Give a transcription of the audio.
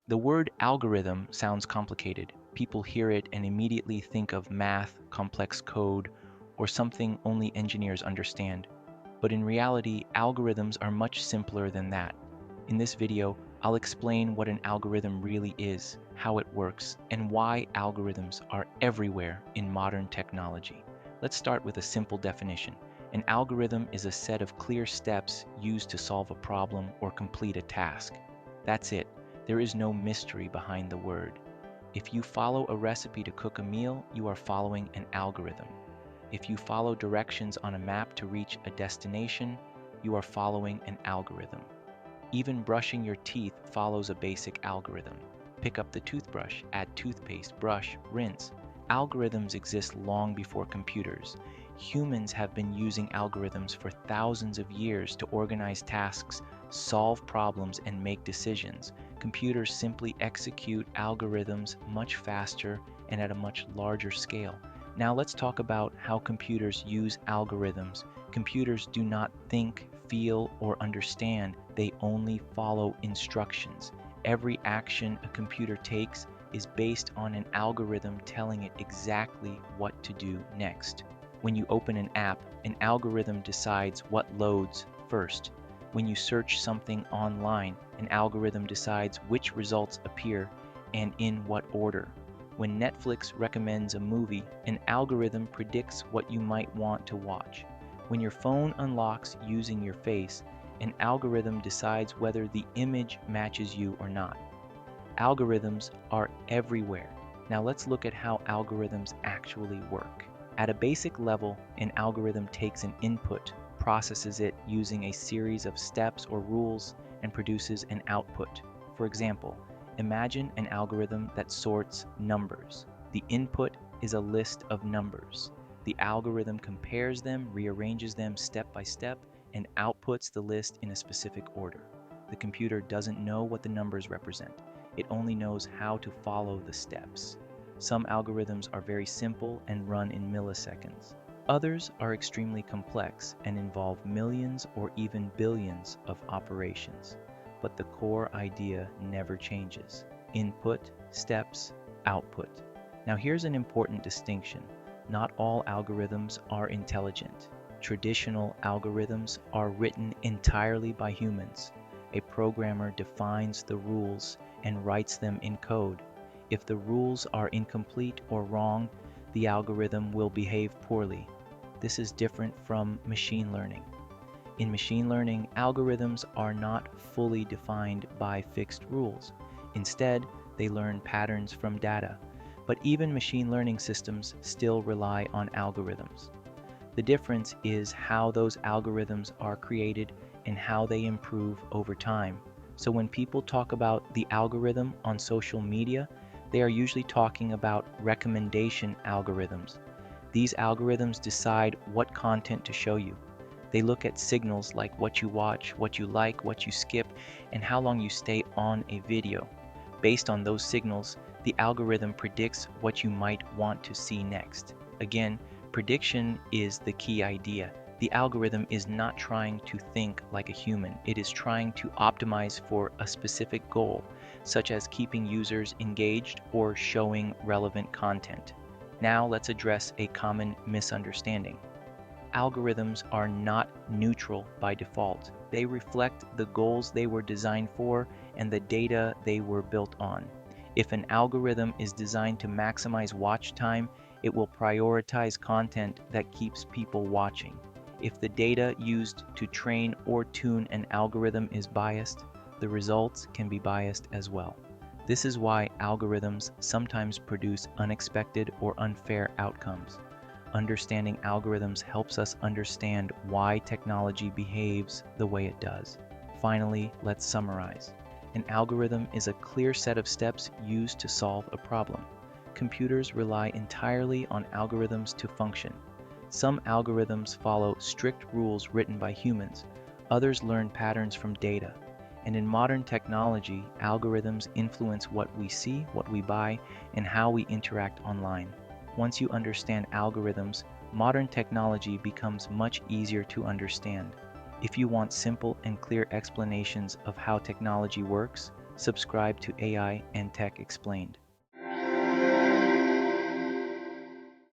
The word algorithm sounds complicated. People hear it and immediately think of math, complex code, or something only engineers understand. But in reality, algorithms are much simpler than that. In this video, I'll explain what an algorithm really is, how it works, and why algorithms are everywhere in modern technology. Let's start with a simple definition. An algorithm is a set of clear steps used to solve a problem or complete a task. That's it. There is no mystery behind the word. If you follow a recipe to cook a meal, you are following an algorithm. If you follow directions on a map to reach a destination, you are following an algorithm. Even brushing your teeth follows a basic algorithm. Pick up the toothbrush, add toothpaste, brush, rinse. Algorithms exist long before computers. Humans have been using algorithms for thousands of years to organize tasks, solve problems, and make decisions. Computers simply execute algorithms much faster and at a much larger scale. Now let's talk about how computers use algorithms. Computers do not think, feel, or understand. They only follow instructions. Every action a computer takes is based on an algorithm telling it exactly what to do next. When you open an app, an algorithm decides what loads first. When you search something online, an algorithm decides which results appear and in what order. When Netflix recommends a movie, an algorithm predicts what you might want to watch. When your phone unlocks using your face, an algorithm decides whether the image matches you or not. Algorithms are everywhere. Now let's look at how algorithms actually work. At a basic level, an algorithm takes an input, processes it using a series of steps or rules, and produces an output. For example, imagine an algorithm that sorts numbers. The input is a list of numbers. The algorithm compares them, rearranges them step by step, and outputs the list in a specific order. The computer doesn't know what the numbers represent. It only knows how to follow the steps. Some algorithms are very simple and run in milliseconds. Others are extremely complex and involve millions or even billions of operations. But the core idea never changes. Input, steps, output. Now here's an important distinction. Not all algorithms are intelligent. Traditional algorithms are written entirely by humans. A programmer defines the rules and writes them in code. If the rules are incomplete or wrong, the algorithm will behave poorly. This is different from machine learning. In machine learning, algorithms are not fully defined by fixed rules. Instead, they learn patterns from data. But even machine learning systems still rely on algorithms. The difference is how those algorithms are created and how they improve over time. So when people talk about the algorithm on social media, they are usually talking about recommendation algorithms. These algorithms decide what content to show you. They look at signals like what you watch, what you like, what you skip, and how long you stay on a video. Based on those signals, the algorithm predicts what you might want to see next. Again, prediction is the key idea. The algorithm is not trying to think like a human. It is trying to optimize for a specific goal, such as keeping users engaged or showing relevant content. Now let's address a common misunderstanding. Algorithms are not neutral by default. They reflect the goals they were designed for and the data they were built on. If an algorithm is designed to maximize watch time, it will prioritize content that keeps people watching. If the data used to train or tune an algorithm is biased, the results can be biased as well. This is why algorithms sometimes produce unexpected or unfair outcomes. Understanding algorithms helps us understand why technology behaves the way it does. Finally, let's summarize. An algorithm is a clear set of steps used to solve a problem. Computers rely entirely on algorithms to function. Some algorithms follow strict rules written by humans. Others learn patterns from data. And in modern technology, algorithms influence what we see, what we buy, and how we interact online. Once you understand algorithms, modern technology becomes much easier to understand. If you want simple and clear explanations of how technology works, Subscribe to AI and Tech Explained.